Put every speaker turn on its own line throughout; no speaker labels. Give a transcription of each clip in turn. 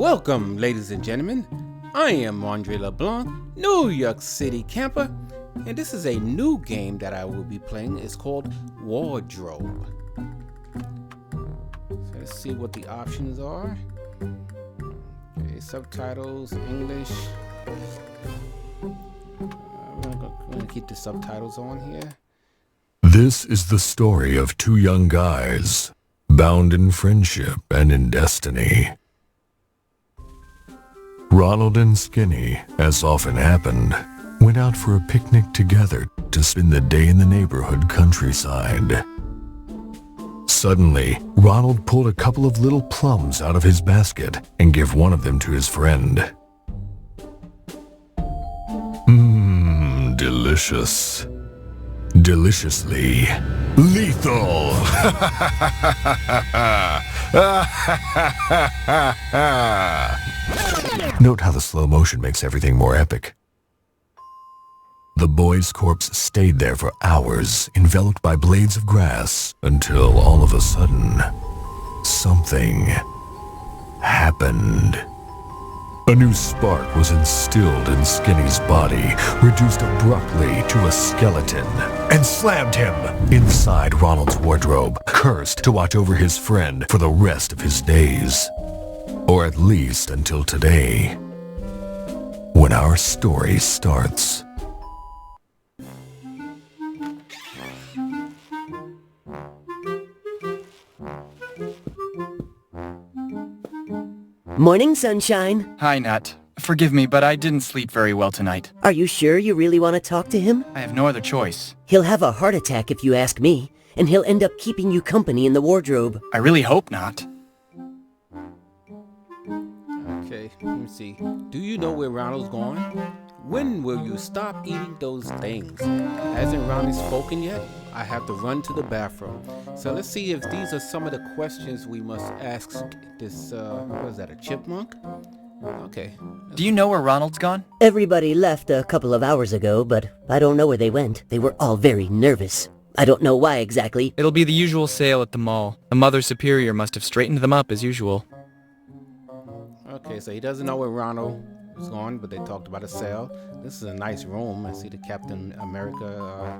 Welcome, ladies and gentlemen. I am Andre LeBlanc, New York City camper, and this is a new game that I will be playing. It's called Wardrobe. So let's see what the options are. Okay, subtitles, English. I'm going to keep the subtitles on here.
This is the story of two young guys, bound in friendship and in destiny. Ronald and Skinny, as often happened, went out for a picnic together to spend the day in the neighborhood countryside. Suddenly, Ronald pulled a couple of little plums out of his basket and gave one of them to his friend. Delicious. Deliciously lethal. Note how the slow motion makes everything more epic. The boy's corpse stayed there for hours, enveloped by blades of grass, until all of a sudden, something happened. A new spark was instilled in Skinny's body, reduced abruptly to a skeleton, and slammed him inside Ronald's wardrobe, cursed to watch over his friend for the rest of his days. Or at least until today, when our story starts.
Morning, sunshine.
Hi, Nat. Forgive me, but I didn't sleep very well tonight.
Are you sure you really want to talk to him?
I have no other choice.
He'll have a heart attack if you ask me, and he'll end up keeping you company in the wardrobe.
I really hope not.
Okay, let me see. Do you know where Ronald's going? When will you stop eating those things? Hasn't Ronald spoken yet? I have to run to the bathroom. So let's see if these are some of the questions we must ask this, what is that, a chipmunk? Okay.
Do you know where Ronald's gone?
Everybody left a couple of hours ago, but I don't know where they went. They were all very nervous. I don't know why exactly.
It'll be the usual sale at the mall. The Mother Superior must have straightened them up as usual.
Okay, so he doesn't know where Ronald is gone, but they talked about a sale. This is a nice room. I see the Captain America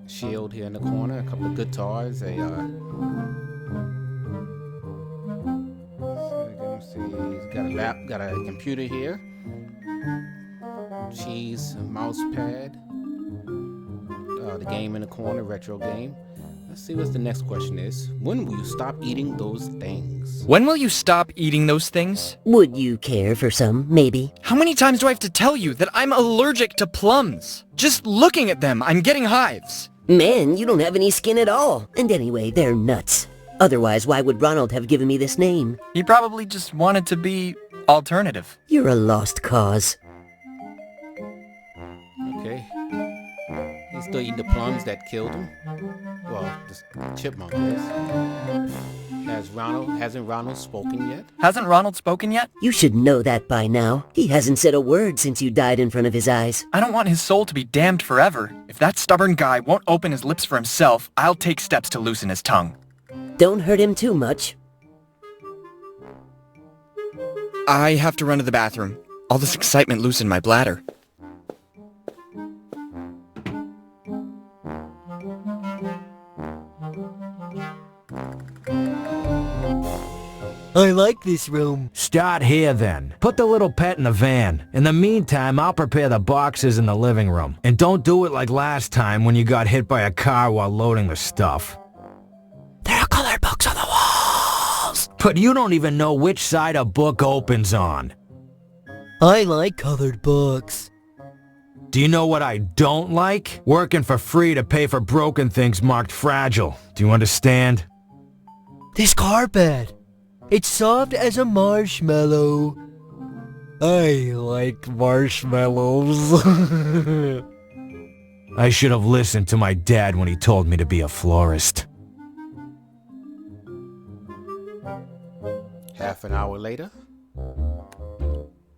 shield here in the corner, a couple of guitars, let me see, he's got a computer here, cheese, a mouse pad, the game in the corner, retro game. Let's see what the next question is. When will you stop eating those things?
When will you stop eating those things?
Would you care for some, maybe?
How many times do I have to tell you that I'm allergic to plums? Just looking at them, I'm getting hives.
Man, you don't have any skin at all. And anyway, they're nuts. Otherwise, why would Ronald have given me this name?
He probably just wanted to be alternative.
You're a lost cause.
Okay. He's still eating the plums that killed him. Well, the chipmunk is. Hasn't Ronald spoken yet?
Hasn't Ronald spoken yet?
You should know that by now. He hasn't said a word since you died in front of his eyes.
I don't want his soul to be damned forever. If that stubborn guy won't open his lips for himself, I'll take steps to loosen his tongue.
Don't hurt him too much.
I have to run to the bathroom. All this excitement loosened my bladder.
I like this room. Start here then. Put the little pet in the van. In the meantime, I'll prepare the boxes in the living room. And don't do it like last time when you got hit by a car while loading the stuff. There are colored books on the walls. But you don't even know which side a book opens on. I like colored books. Do you know what I don't like? Working for free to pay for broken things marked fragile. Do you understand? This carpet. It's soft as a marshmallow. I like marshmallows. I should have listened to my dad when he told me to be a florist.
Half an hour later.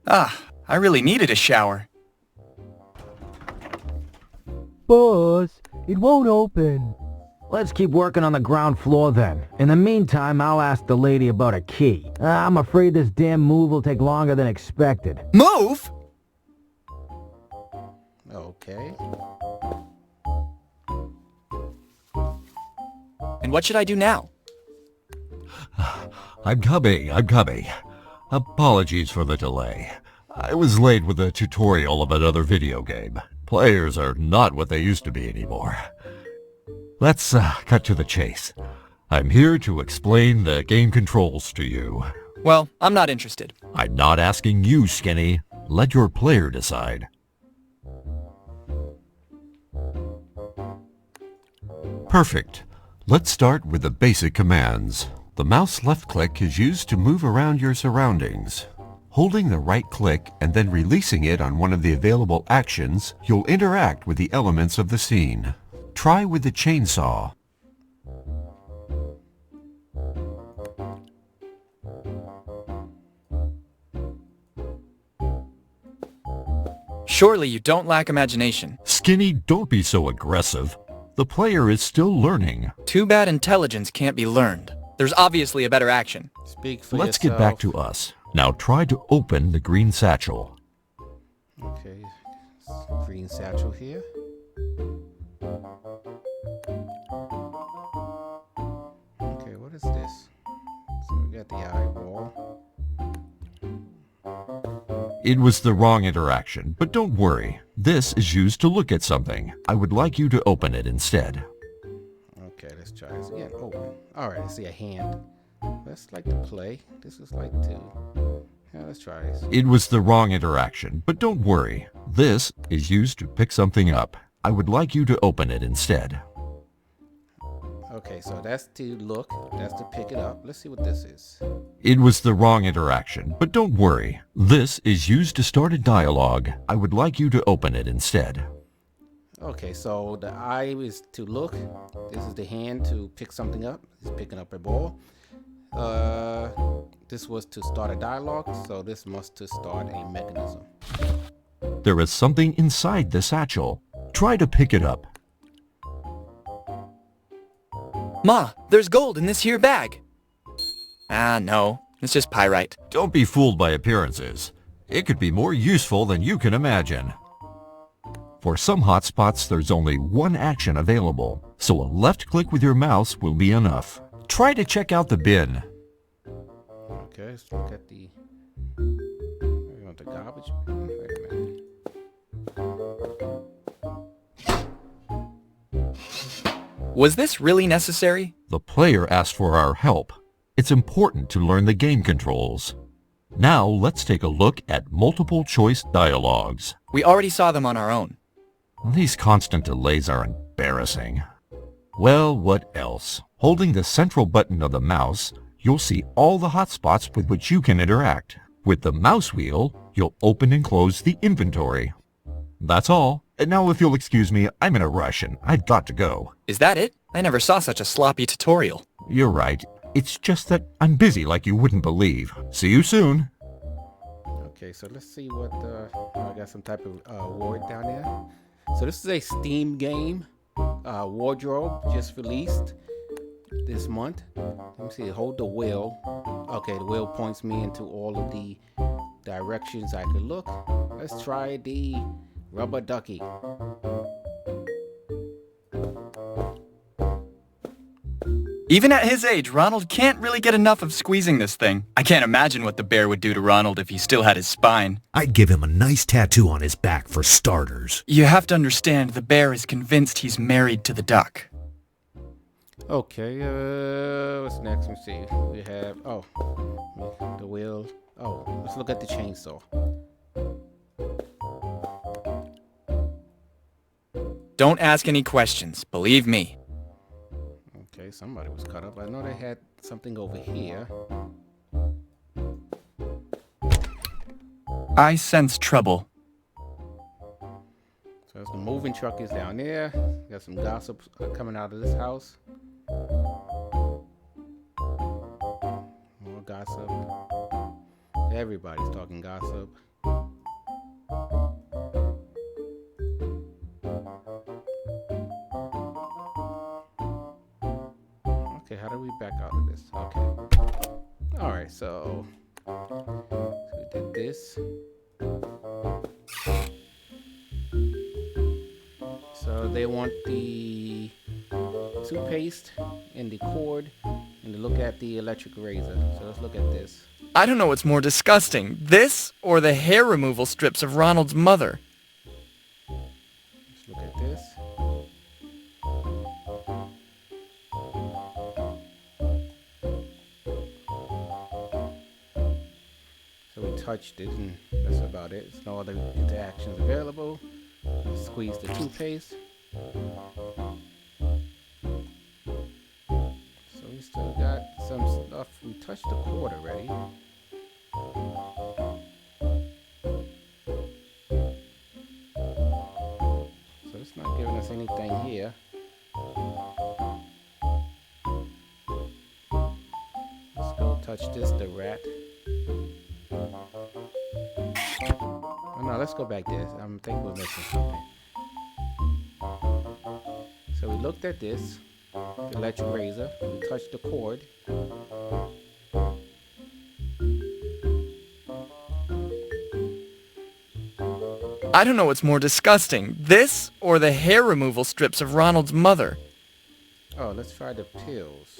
I really needed a shower.
Boss, it won't open. Let's keep working on the ground floor then. In the meantime, I'll ask the lady about a key. I'm afraid this damn move will take longer than expected.
Move?
Okay.
And what should I do now?
I'm coming. Apologies for the delay. I was late with a tutorial of another video game. Players are not what they used to be anymore. Let's cut to the chase. I'm here to explain the game controls to you.
Well, I'm not interested.
I'm not asking you, Skinny. Let your player decide. Perfect. Let's start with the basic commands. The mouse left click is used to move around your surroundings. Holding the right click and then releasing it on one of the available actions, you'll interact with the elements of the scene. Try with the chainsaw.
Surely you don't lack imagination.
Skinny, don't be so aggressive. The player is still learning.
Too bad intelligence can't be learned. There's obviously a better action.
Speak for
Let's
yourself.
get back to us. Now try to open the green satchel.
Okay. Green satchel here. Okay, what is this? So we got the eyeball.
It was the wrong interaction, but don't worry. This is used to look at something. I would like you to open it instead.
Okay, let's try this again. Open. Alright, I see a hand. That's like to play. This is like to... Yeah, let's try this.
It was the wrong interaction, but don't worry. This is used to pick something up. I would like you to open it instead.
Okay, so that's to look. That's to pick it up. Let's see what this is.
It was the wrong interaction, but don't worry. This is used to start a dialogue. I would like you to open it instead.
Okay, so the eye is to look. This is the hand to pick something up. It's picking up a ball. This was to start a dialogue, so this must to start a mechanism.
There is something inside the satchel. Try to pick it up.
Ma, there's gold in this here bag. Ah, no. It's just pyrite.
Don't be fooled by appearances. It could be more useful than you can imagine. For some hotspots, there's only one action available, so a left click with your mouse will be enough. Try to check out the bin.
Okay, let's look at the... You want the garbage bin? Wait a minute.
Was this really necessary?
The player asked for our help. It's important to learn the game controls. Now let's take a look at multiple choice dialogues.
We already saw them on our own.
These constant delays are embarrassing. Well, what else? Holding the central button of the mouse, you'll see all the hotspots with which you can interact. With the mouse wheel, you'll open and close the inventory. That's all. And now if you'll excuse me, I'm in a rush and I've got to go.
Is that it? I never saw such a sloppy tutorial.
You're right. It's just that I'm busy like you wouldn't believe. See you soon.
Okay, so let's see what I got some type of award down there. So this is a Steam game, Wardrobe, just released this month. Let me see, hold the wheel. Okay, the wheel points me into all of the directions I could look. Let's try the rubber ducky.
Even at his age, Ronald can't really get enough of squeezing this thing. I can't imagine what the bear would do to Ronald if he still had his spine.
I'd give him a nice tattoo on his back for starters.
You have to understand, the bear is convinced he's married to the duck.
Okay, what's next? Let me see. We have, the wheel. Oh, let's look at the chainsaw.
Don't ask any questions, believe me.
Okay, somebody was cut up. I know they had something over here.
I sense trouble.
So the moving truck is down there. Got some gossip coming out of this house. More gossip. Everybody's talking gossip. Okay, how do we back out of this? Okay. Alright, so we did this. So they want the toothpaste and the cord and to look at the electric razor. So let's look at this.
I don't know what's more disgusting, this or the hair removal strips of Ronald's mother.
Let's look at this. So we touched it and that's about it. There's no other interactions available. Squeeze the toothpaste. So we still got some stuff. We touched the cord already. So it's not giving us anything here. Let's go touch this, the rat. Oh no, let's go back there. I think we're missing something. So we looked at this, the electric razor. We touched the cord.
I don't know what's more disgusting, this or the hair removal strips of Ronald's mother.
Oh, let's try the pills.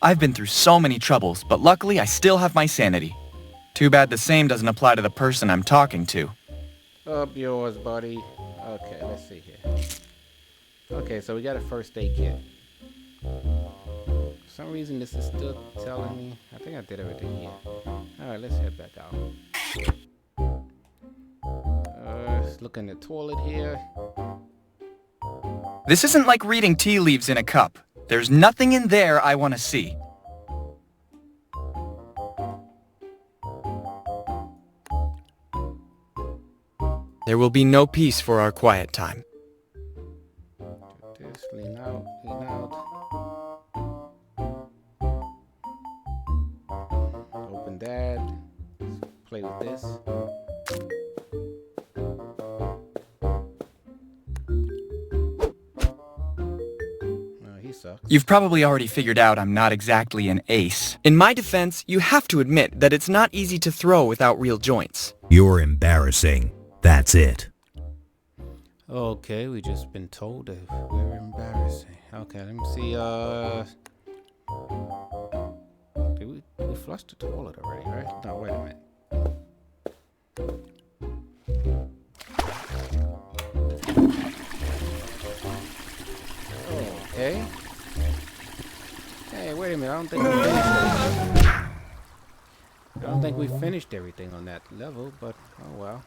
I've been through so many troubles, but luckily I still have my sanity. Too bad the same doesn't apply to the person I'm talking to.
Up yours, buddy. Okay, let's see here. Okay, so we got a first aid kit. For some reason this is still telling me. I think I did everything here. Alright, let's head back out. Let's look in the toilet here.
This isn't like reading tea leaves in a cup. There's nothing in there I want to see. There will be no peace for our quiet time.
Do this, lean out, lean out. Open that. Let's play with this. He sucks.
You've probably already figured out I'm not exactly an ace. In my defense, you have to admit that it's not easy to throw without real joints.
You're embarrassing. That's it.
Okay, we just been told that we're embarrassing. Okay, let me see. Did we flushed the toilet already, right? No, wait a minute. Okay. Hey, wait a minute. I don't think we finished everything on that level, but oh well.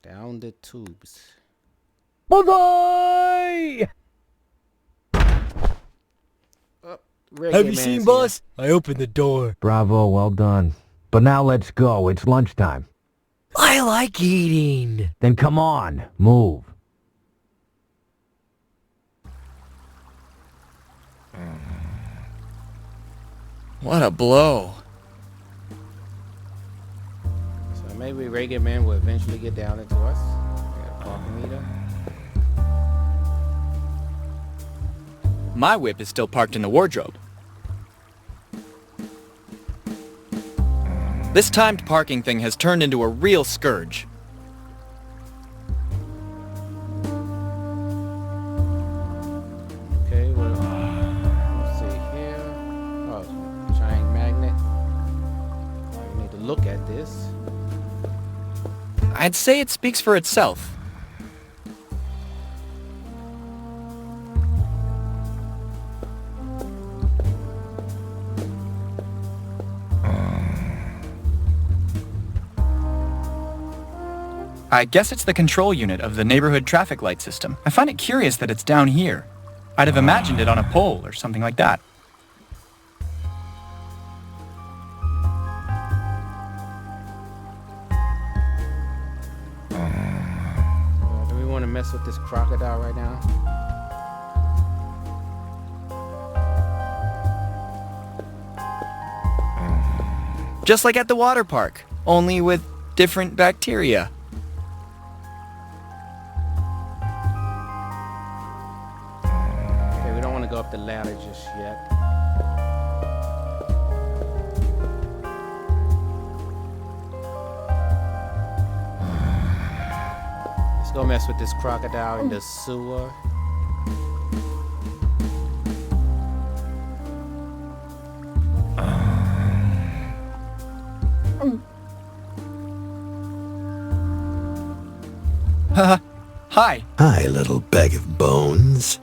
Down the tubes.
Bye-bye!
Have you seen, boss? I opened the door.
Bravo, well done. But now let's go. It's lunchtime.
I like eating.
Then come on, move.
What a blow.
So maybe Reagan Man will eventually get down into us. We got a parking meter.
My whip is still parked in the wardrobe. This timed parking thing has turned into a real scourge.
Okay, well, let's see here. Oh, giant magnet. We need to look at this.
I'd say it speaks for itself. I guess it's the control unit of the neighborhood traffic light system. I find it curious that it's down here. I'd have imagined it on a pole or something like that.
Do we want to mess with this crocodile right now?
Just like at the water park, only with different bacteria.
go up the ladder just yet. Let's go mess with this crocodile in the sewer.
Hi.
Hi, little bag of bones.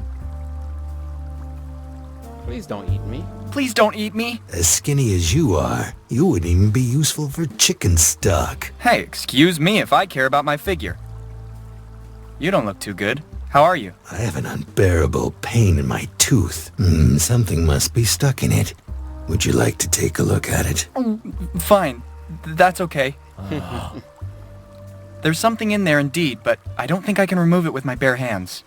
Please don't eat me.
Please don't eat me.
As skinny as you are, you wouldn't even be useful for chicken stock.
Hey, excuse me if I care about my figure. You don't look too good. How are you?
I have an unbearable pain in my tooth. Something must be stuck in it. Would you like to take a look at it?
Fine. That's okay. There's something in there indeed, but I don't think I can remove it with my bare hands.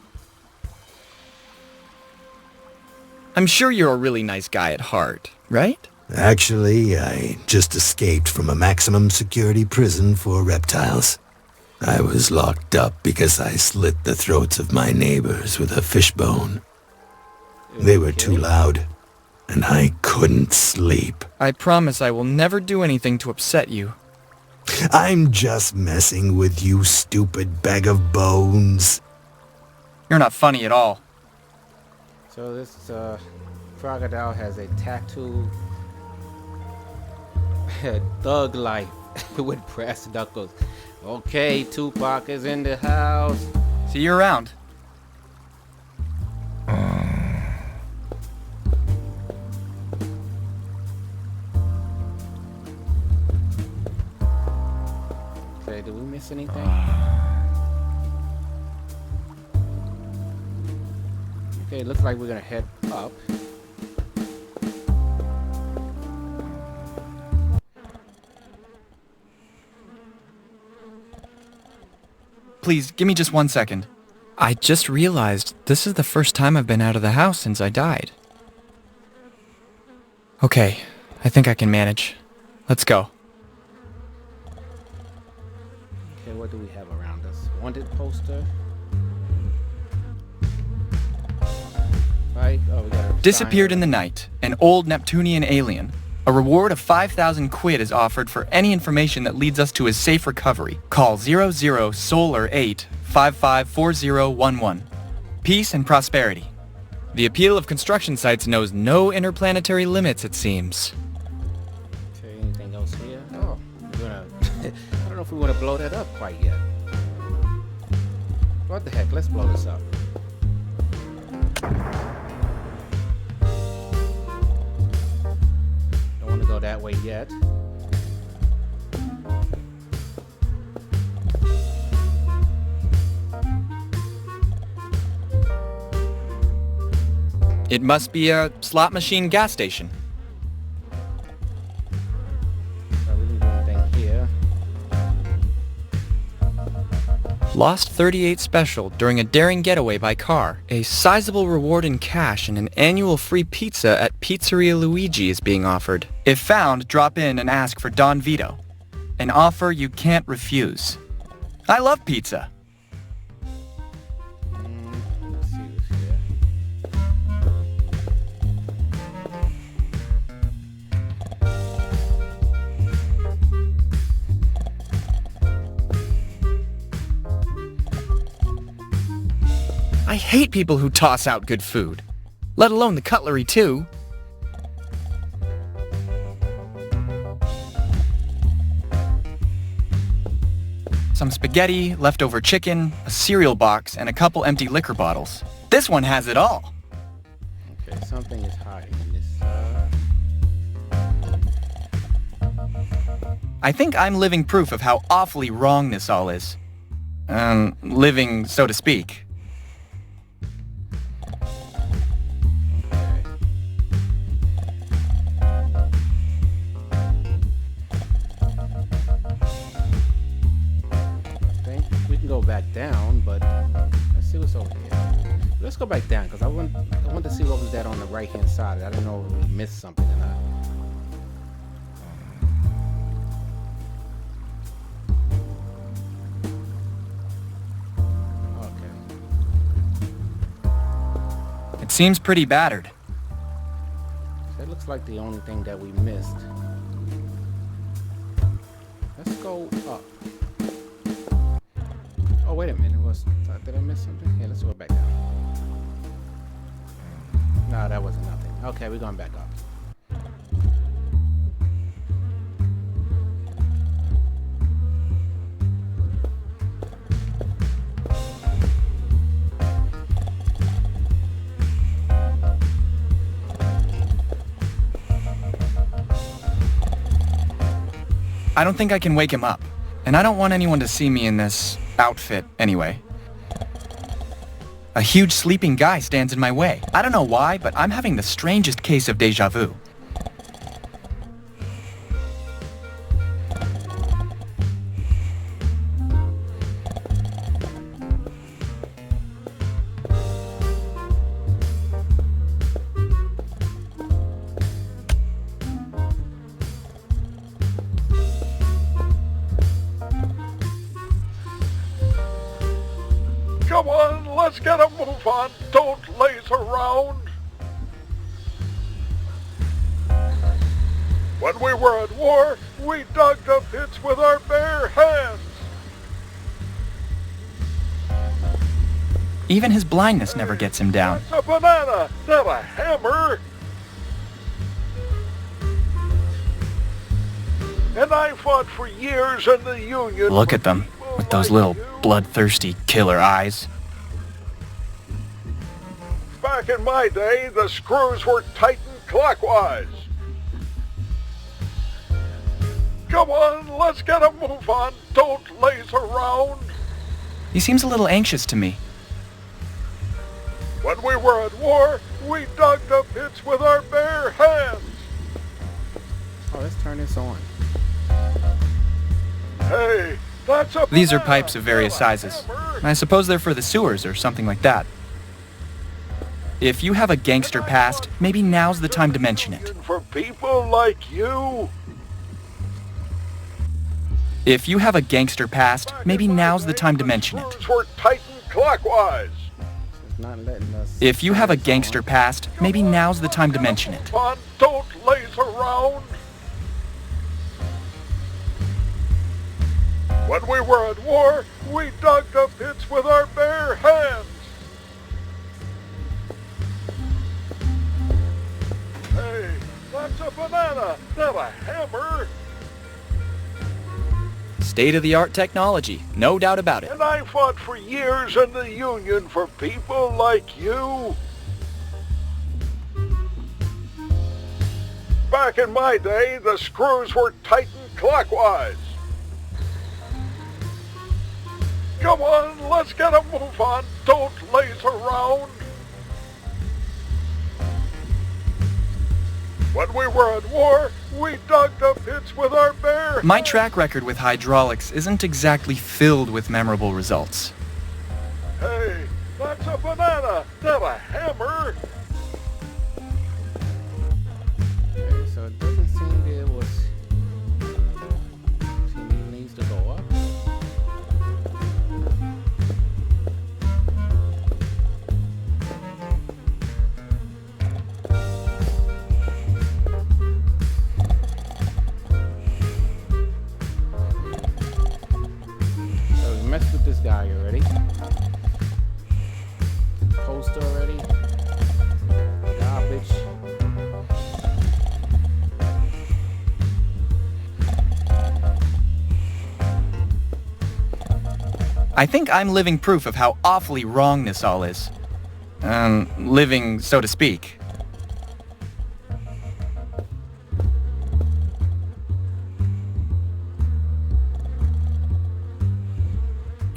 I'm sure you're a really nice guy at heart, right?
Actually, I just escaped from a maximum security prison for reptiles. I was locked up because I slit the throats of my neighbors with a fishbone. They were too loud, and I couldn't sleep.
I promise I will never do anything to upset you.
I'm just messing with you, stupid bag of bones.
You're not funny at all.
So this crocodile has a tattoo. Thug life with brass knuckles. Okay, Tupac is in the house.
See you around.
Okay, did we miss anything? Okay, looks like we're gonna head up.
Please, give me just 1 second. I just realized this is the first time I've been out of the house since I died. Okay, I think I can manage. Let's go.
Okay, what do we have around us? Wanted poster. Right? Oh, we got a
Disappeared
sign.
in the night, an old Neptunian alien. A reward of 5,000 quid is offered for any information that leads us to his safe recovery. Call 00 Solar 8 554011. Peace and prosperity. The appeal of construction sites knows no interplanetary limits, it seems.
Okay, anything else here? Oh, we're gonna. I don't know if we want to blow that up quite yet. What the heck? Let's blow this up. Don't want to go that way yet.
It must be a slot machine gas station.
Are we leaving anything here?
Lost 38 special during a daring getaway by car. A sizable reward in cash and an annual free pizza at Pizzeria Luigi is being offered. If found, drop in and ask for Don Vito. An offer you can't refuse. I love pizza.
Let's see what's here.
I hate people who toss out good food. Let alone the cutlery, too. Some spaghetti, leftover chicken, a cereal box, and a couple empty liquor bottles. This one has it all.
Okay, something is hiding in this.
I think I'm living proof of how awfully wrong this all is. Living, so to speak.
Go back down, but let's see what's over here. Let's go back down because I want to see what was that on the right hand side. I don't know if we missed something or not.
It seems pretty battered.
That looks like the only thing that we missed. Let's go up. Oh, wait a minute. Did I miss something? Yeah, let's go back down. No, that wasn't nothing. Okay, we're going back up.
I don't think I can wake him up, and I don't want anyone to see me in this outfit anyway. A huge sleeping guy stands in my way. I don't know why, but I'm having the strangest case of deja vu.
Come on, let's get a move on. Don't laze around. When we were at war, we dug the pits with our bare hands.
Even his blindness never gets him down.
That's a banana, not a hammer. And I fought for years in the Union.
Look at them, with those little bloodthirsty killer eyes.
Back in my day, the screws were tightened clockwise. Come on, let's get a move on. Don't laze around.
He seems a little anxious to me.
When we were at war, we dug the pits with our bare hands.
Oh, let's turn this on.
Hey, that's a
These are
banana,
pipes of various
not a
sizes.
hammer.
I suppose they're for the sewers or something like that. If you have a gangster past, maybe now's the time to mention it.
For people like you.
If you have a gangster past, maybe now's the time to mention it.
Screws were tightened clockwise.
It's not letting us.
If you have a gangster past, maybe now's the time to mention it.
Come on, don't laze around. When we were at war, we dug the pits with our bare hands. Hey, that's a banana, not a hammer.
State-of-the-art technology, no doubt about it.
And I fought for years in the Union for people like you. Back in my day, the screws were tightened clockwise. Come on, let's get a move on. Don't laze around. When we were at war, we dug the pits with our bare
My
hands.
track record with hydraulics isn't exactly filled with memorable results.
Hey, that's a banana, not a hammer.
Okay, so it doesn't seem there was. It needs to go up. So we messed with this guy already. Post already. Garbage.
I think I'm living proof of how awfully wrong this all is. Living, so to speak.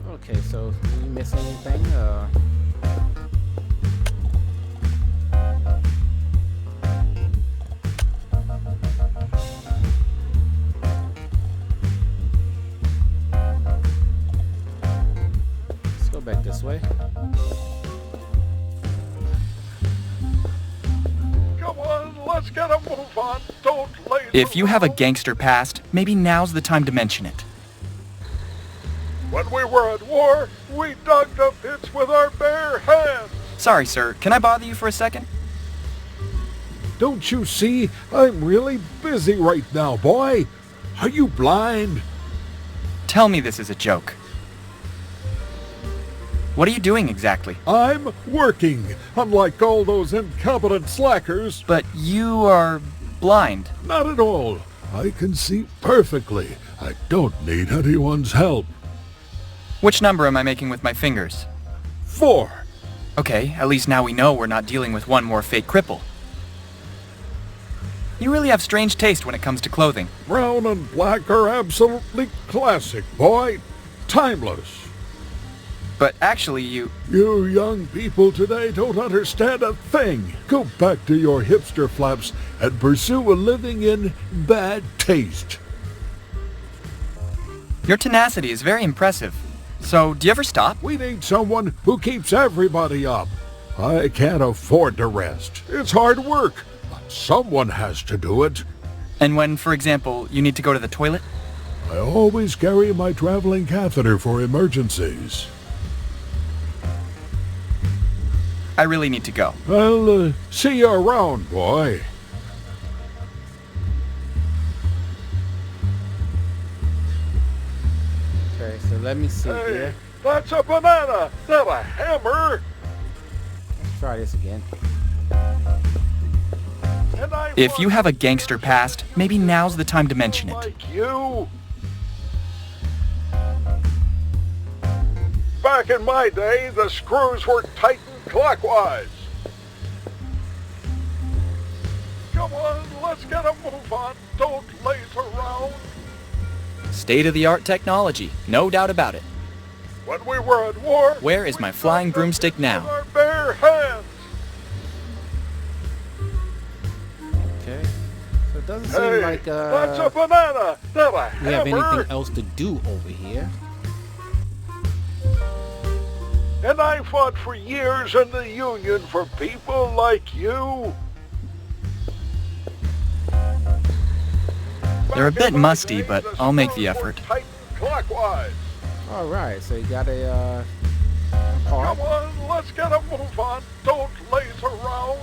Okay, so did we miss anything? Let's go back this way.
Come on, let's get a move on. Don't laze
If you have a
around.
gangster past, maybe now's the time to mention it.
When we were at war, we dug the pits with our bare hands.
Sorry, sir. Can I bother you for a second?
Don't you see? I'm really busy right now, boy. Are you blind?
Tell me this is a joke. What are you doing exactly?
I'm working, unlike all those incompetent slackers.
But you are blind.
Not at all. I can see perfectly. I don't need anyone's help.
Which number am I making with my fingers?
4.
Okay, at least now we know we're not dealing with one more fake cripple. You really have strange taste when it comes to clothing.
Brown and black are absolutely classic, boy. Timeless.
But actually, you
You young people today don't understand a thing. Go back to your hipster flaps and pursue a living in bad taste.
Your tenacity is very impressive. So, do you ever stop?
We need someone who keeps everybody up. I can't afford to rest. It's hard work, but someone has to do it.
And when, for example, you need to go to the toilet?
I always carry my traveling catheter for emergencies.
I really need to go.
I'll see you around, boy.
Okay, so let me see here.
That's a banana, not a hammer.
Let's try this again.
And I
If you have a gangster past, maybe now's the time to mention it.
like you. Back in my day, the screws were tightened clockwise. Come on, let's get a move on. Don't laze around.
State-of-the-art technology, no doubt about it.
When we were at war,
Where is my flying broomstick
with
now?
our bare hands.
Okay. So it doesn't seem
Hey,
like
that's a banana, not a
we have
hammer.
anything else to do over here.
And I fought for years in the Union for people like you.
They're a
Back
bit
in my
musty,
day,
but
the
I'll make the
screws were
effort.
tightened clockwise.
All right, so you got a part.
Come on, let's get a move on. Don't laze around.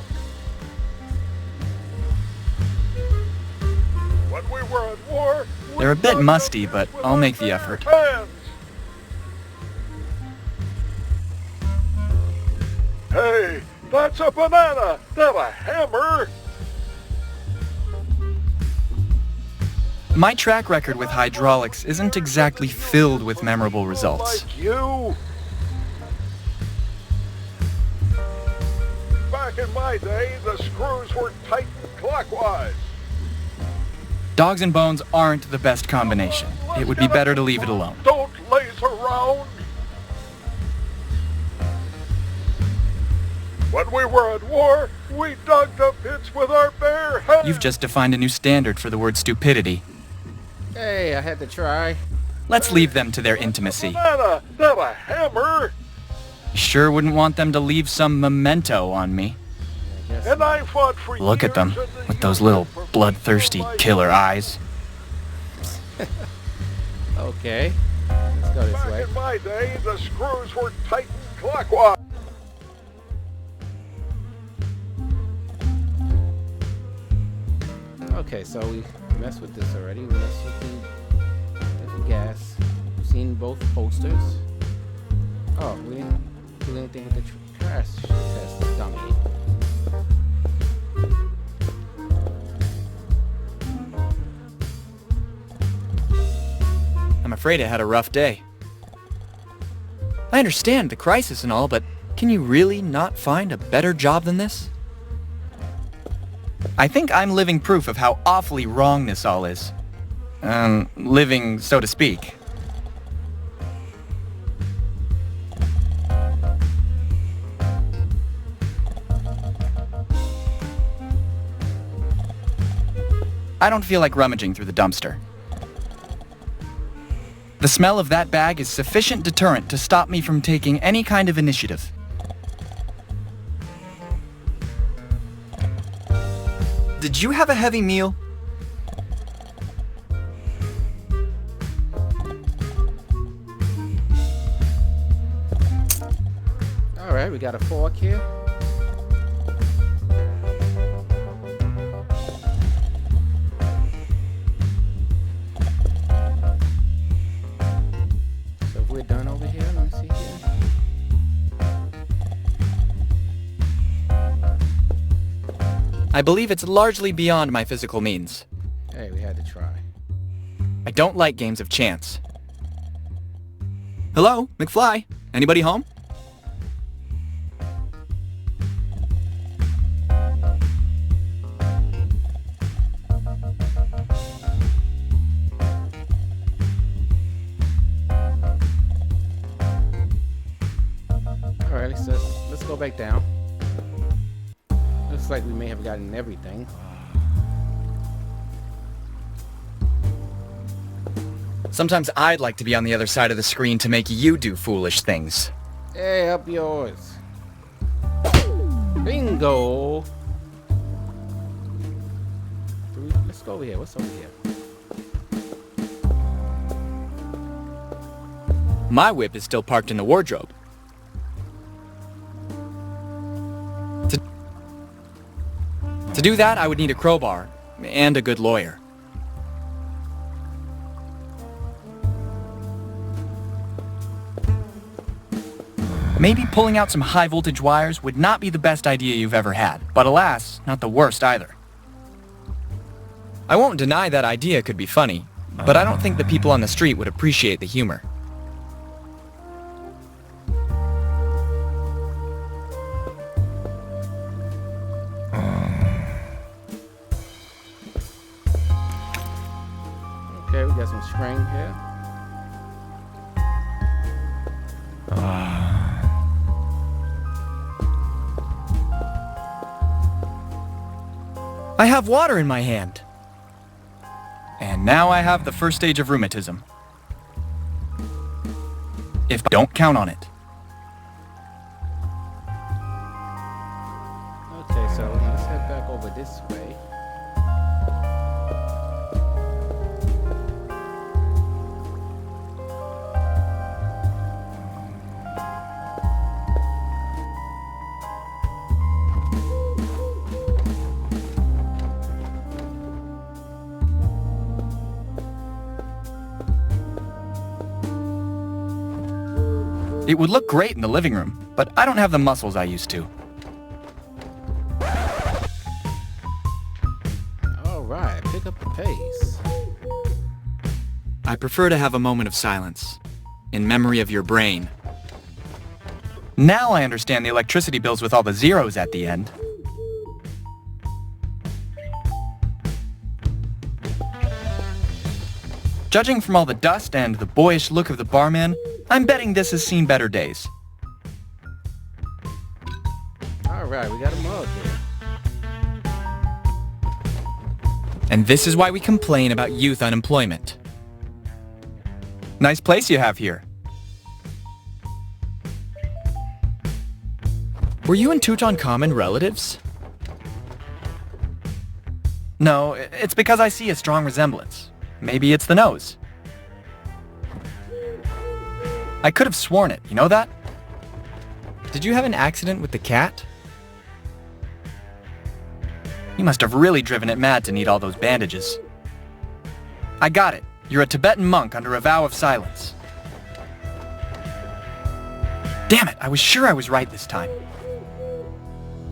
When we were at war, we
They're a bit
dug
musty,
the
but
pits with
I'll
our
make the
bare
effort.
hands. Hey, that's a banana, not a hammer.
My track record with hydraulics isn't exactly filled with memorable results.
Like you. Back in my day, the screws were tightened clockwise.
Dogs and bones aren't the best combination. It would be better to leave it alone.
Don't laze around. When we were at war, we dug the pits with our bare hands.
You've just defined a new standard for the word stupidity.
Hey, I had to try.
Let's leave them to their intimacy.
Banana, not a hammer.
Sure wouldn't want them to leave some memento on me.
I guess.
And I fought for
Look at them,
years in the
with those
Union
little
for
bloodthirsty
people like
killer
you.
eyes.
Okay. Let's go this
Back
way.
in my day, the screws were tightened clockwise.
Okay, so we messed with this already. We messed with the gas. We've seen both posters. Oh, we didn't do anything with the trash test dummy.
I'm afraid I had a rough day. I understand the crisis and all, but can you really not find a better job than this? I think I'm living proof of how awfully wrong this all is. Living, so to speak. I don't feel like rummaging through the dumpster. The smell of that bag is sufficient deterrent to stop me from taking any kind of initiative. Did you have a heavy meal?
Alright, we we got a fork here. So if we're done over here, let me see here.
I believe it's largely beyond my physical means.
Hey, we had to try.
I don't like games of chance. Hello, McFly? Anybody home?
Alright, let's go back down. Looks like we may have gotten everything.
Sometimes I'd like to be on the other side of the screen to make you do foolish things.
Hey, up yours. Bingo! Let's go over here. What's over here?
My whip is still parked in the wardrobe. To do that, I would need a crowbar and a good lawyer. Maybe pulling out some high voltage wires would not be the best idea you've ever had, but alas, not the worst either. I won't deny that idea could be funny, but I don't think the people on the street would appreciate the humor.
Okay, we got some string here.
I have water in my hand. And now I have the first stage of rheumatism. If don't count on it.
Okay, so let's head back over this way.
It would look great in the living room, but I don't have the muscles I used to.
Alright, pick up the pace.
I prefer to have a moment of silence, in memory of your brain. Now I understand the electricity bills with all the zeros at the end. Judging from all the dust and the boyish look of the barman, I'm betting this has seen better days.
Alright, we got a mug here.
And this is why we complain about youth unemployment. Nice place you have here. Were you and Tutankhamun relatives? No, it's because I see a strong resemblance. Maybe it's the nose. I could have sworn it, you know that? Did you have an accident with the cat? You must have really driven it mad to need all those bandages. I got it. You're a Tibetan monk under a vow of silence. Damn it, I was sure I was right this time.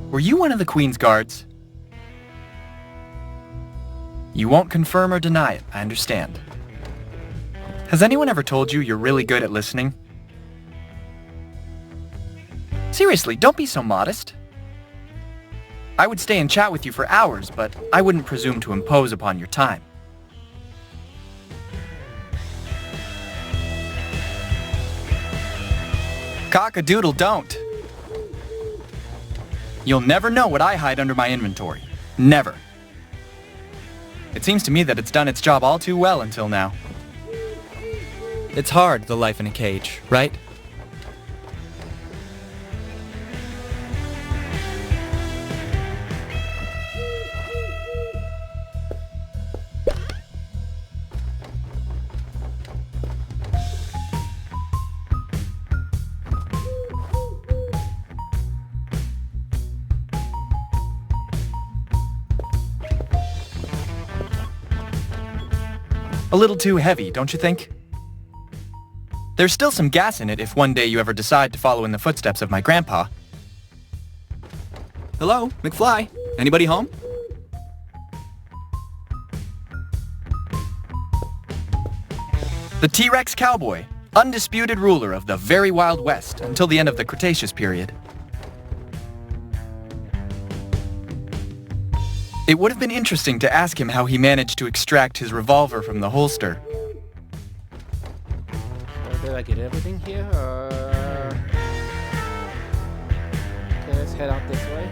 Were you one of the Queen's guards? You won't confirm or deny it, I understand. Has anyone ever told you you're really good at listening? Seriously, don't be so modest. I would stay and chat with you for hours, but I wouldn't presume to impose upon your time. Cock-a-doodle don't. You'll never know what I hide under my inventory. Never. It seems to me that it's done its job all too well until now. It's hard, the life in a cage, right? A little too heavy, don't you think? There's still some gas in it if one day you ever decide to follow in the footsteps of my grandpa.
Hello, McFly. Anybody home?
The T-Rex cowboy, undisputed ruler of the very Wild West until the end of the Cretaceous period. It would have been interesting to ask him how he managed to extract his revolver from the holster.
Did I get everything here? Okay, let's head out this way.